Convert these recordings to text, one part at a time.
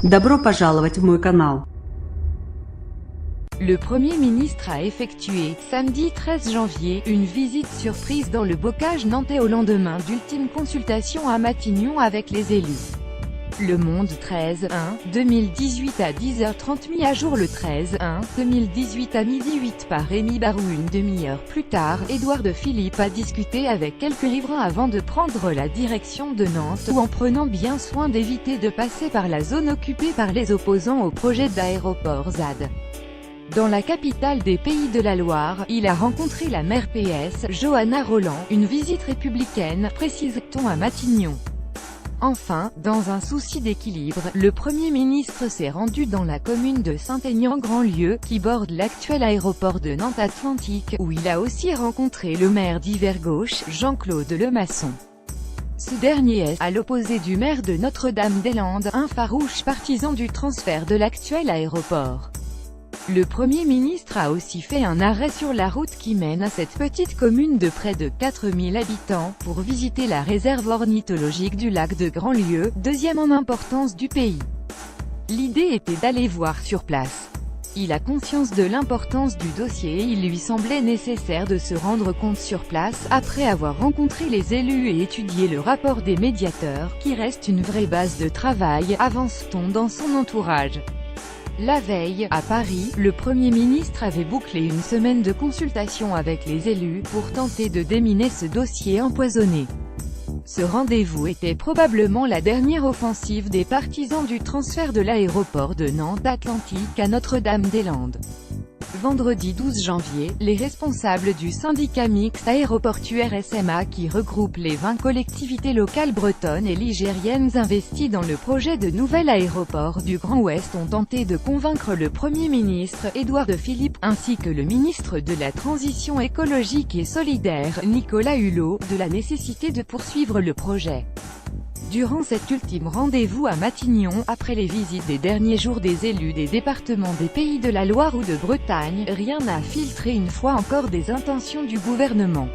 Добро пожаловать в мой канал. Le Premier ministre a effectué, samedi 13 janvier, une visite surprise dans le bocage nantais au lendemain d'ultime consultation à Matignon avec les élus. Le Monde 13/1/2018 à 10h30 mis à jour le 13/1/2018 à midi 8 par Rémi Barou. Une demi-heure plus tard, Édouard de Philippe a discuté avec quelques riverains avant de prendre la direction de Nantes, ou en prenant bien soin d'éviter de passer par la zone occupée par les opposants au projet d'aéroport ZAD. Dans la capitale des Pays de la Loire, il a rencontré la maire PS, Johanna Rolland, une visite républicaine, précise-t-on à Matignon. Enfin, dans un souci d'équilibre, le Premier ministre s'est rendu dans la commune de Saint-Aignan-Grandlieu, qui borde l'actuel aéroport de Nantes Atlantique, où il a aussi rencontré le maire d'Hiver-Gauche, Jean-Claude Lemasson. Ce dernier est, à l'opposé du maire de Notre-Dame-des-Landes, un farouche partisan du transfert de l'actuel aéroport. Le Premier ministre a aussi fait un arrêt sur la route qui mène à cette petite commune de près de 4000 habitants, pour visiter la réserve ornithologique du lac de Grandlieu, deuxième en importance du pays. L'idée était d'aller voir sur place. Il a conscience de l'importance du dossier et il lui semblait nécessaire de se rendre compte sur place, après avoir rencontré les élus et étudié le rapport des médiateurs, qui reste une vraie base de travail, avance-t-on dans son entourage. La veille, à Paris, le Premier ministre avait bouclé une semaine de consultation avec les élus, pour tenter de déminer ce dossier empoisonné. Ce rendez-vous était probablement la dernière offensive des partisans du transfert de l'aéroport de Nantes Atlantique à Notre-Dame-des-Landes. Vendredi 12 janvier, les responsables du syndicat mixte aéroportuaire SMA, qui regroupe les 20 collectivités locales bretonnes et ligériennes investies dans le projet de nouvel aéroport du Grand Ouest, ont tenté de convaincre le Premier ministre, Édouard de Philippe, ainsi que le ministre de la Transition écologique et solidaire, Nicolas Hulot, de la nécessité de poursuivre le projet. Durant cet ultime rendez-vous à Matignon, après les visites des derniers jours des élus des départements des Pays de la Loire ou de Bretagne, rien n'a filtré une fois encore des intentions du gouvernement.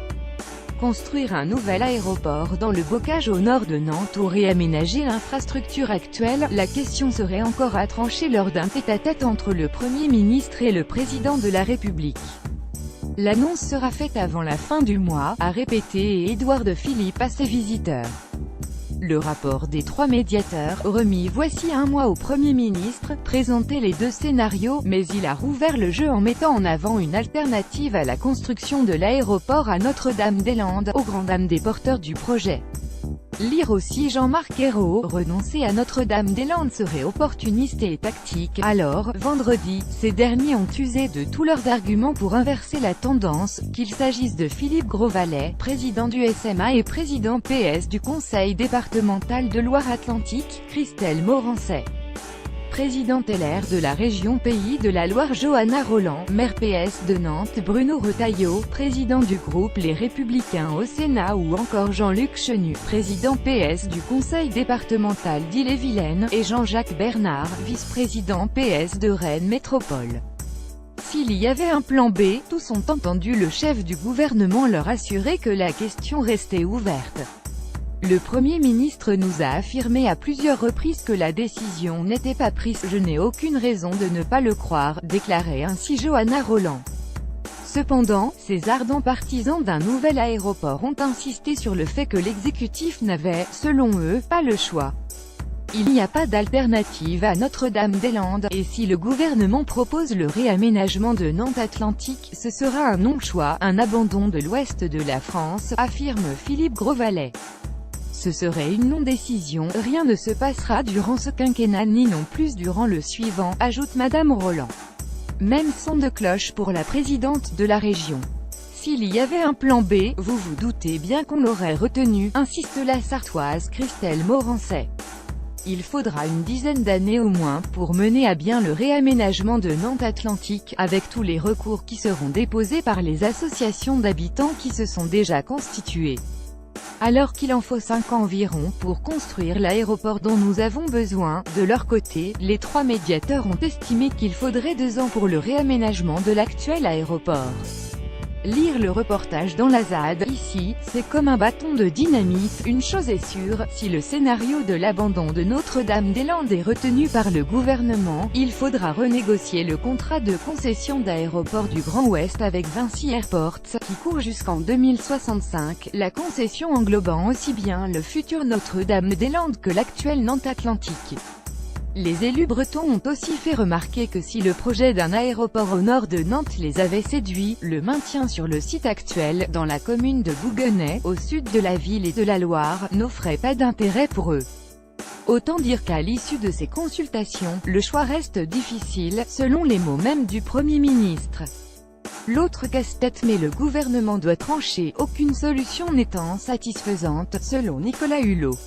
Construire un nouvel aéroport dans le bocage au nord de Nantes ou réaménager l'infrastructure actuelle, la question serait encore à trancher lors d'un tête-à-tête entre le Premier ministre et le Président de la République. L'annonce sera faite avant la fin du mois, a répété Édouard de Philippe à ses visiteurs. Le rapport des 3 médiateurs, remis voici un mois au Premier ministre, présentait les 2 scénarios, mais il a rouvert le jeu en mettant en avant une alternative à la construction de l'aéroport à Notre-Dame-des-Landes, aux grandes dames des porteurs du projet. Lire aussi Jean-Marc Ayrault, renoncer à Notre-Dame-des-Landes serait opportuniste et tactique. Alors, vendredi, ces derniers ont usé de tous leurs arguments pour inverser la tendance, qu'il s'agisse de Philippe Grosvalet, président du SMA et président PS du conseil départemental de Loire-Atlantique, Christelle Morancet, présidente LR de la région Pays de la Loire Johanna Rolland, maire PS de Nantes Bruno Retailleau, président du groupe Les Républicains au Sénat ou encore Jean-Luc Chenu, président PS du conseil départemental d'Ille-et-Vilaine, et Jean-Jacques Bernard, vice-président PS de Rennes Métropole. S'il y avait un plan B, tous ont entendu le chef du gouvernement leur assurer que la question restait ouverte. Le Premier ministre nous a affirmé à plusieurs reprises que la décision n'était pas prise. Je n'ai aucune raison de ne pas le croire, déclarait ainsi Johanna Rolland. Cependant, ces ardents partisans d'un nouvel aéroport ont insisté sur le fait que l'exécutif n'avait, selon eux, pas le choix. Il n'y a pas d'alternative à Notre-Dame-des-Landes, et si le gouvernement propose le réaménagement de Nantes Atlantique, ce sera un non-choix, un abandon de l'ouest de la France, affirme Philippe Grosvalet. Ce serait une non-décision, rien ne se passera durant ce quinquennat ni non plus durant le suivant, ajoute Madame Rolland. Même son de cloche pour la présidente de la région. S'il y avait un plan B, vous vous doutez bien qu'on l'aurait retenu, insiste la Sartoise Christelle Morancet. Il faudra une dizaine d'années au moins pour mener à bien le réaménagement de Nantes Atlantique, avec tous les recours qui seront déposés par les associations d'habitants qui se sont déjà constituées. Alors qu'il en faut 5 ans environ pour construire l'aéroport dont nous avons besoin, de leur côté, les 3 médiateurs ont estimé qu'il faudrait 2 ans pour le réaménagement de l'actuel aéroport. Lire le reportage dans la ZAD. Ici, c'est comme un bâton de dynamite. Une chose est sûre, si le scénario de l'abandon de Notre-Dame-des-Landes est retenu par le gouvernement, il faudra renégocier le contrat de concession d'aéroport du Grand Ouest avec Vinci Airports, qui court jusqu'en 2065, la concession englobant aussi bien le futur Notre-Dame-des-Landes que l'actuel Nantes Atlantique. Les élus bretons ont aussi fait remarquer que si le projet d'un aéroport au nord de Nantes les avait séduits, le maintien sur le site actuel, dans la commune de Bouguenais, au sud de la ville et de la Loire, n'offrait pas d'intérêt pour eux. Autant dire qu'à l'issue de ces consultations, le choix reste difficile, selon les mots mêmes du Premier ministre. L'autre casse-tête, mais le gouvernement doit trancher, aucune solution n'étant satisfaisante, selon Nicolas Hulot.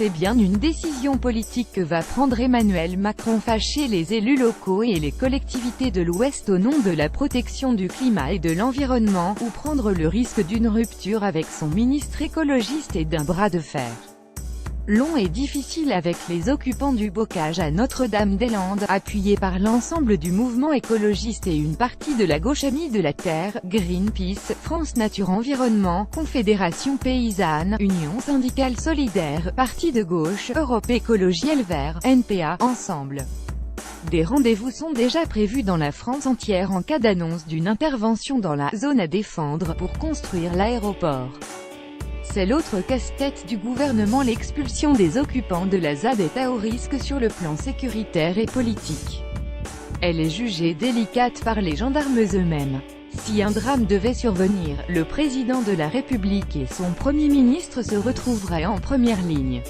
C'est bien une décision politique que va prendre Emmanuel Macron, fâcher les élus locaux et les collectivités de l'Ouest au nom de la protection du climat et de l'environnement, ou prendre le risque d'une rupture avec son ministre écologiste et d'un bras de fer long et difficile avec les occupants du bocage à Notre-Dame-des-Landes, appuyés par l'ensemble du mouvement écologiste et une partie de la gauche amie de la Terre, Greenpeace, France Nature Environnement, Confédération Paysanne, Union Syndicale Solidaire, Parti de gauche, Europe Écologie Les Verts, NPA, Ensemble. Des rendez-vous sont déjà prévus dans la France entière en cas d'annonce d'une intervention dans la zone à défendre pour construire l'aéroport. C'est l'autre casse-tête du gouvernement. L'expulsion des occupants de la ZAD est à haut risque sur le plan sécuritaire et politique. Elle est jugée délicate par les gendarmes eux-mêmes. Si un drame devait survenir, le président de la République et son Premier ministre se retrouveraient en première ligne.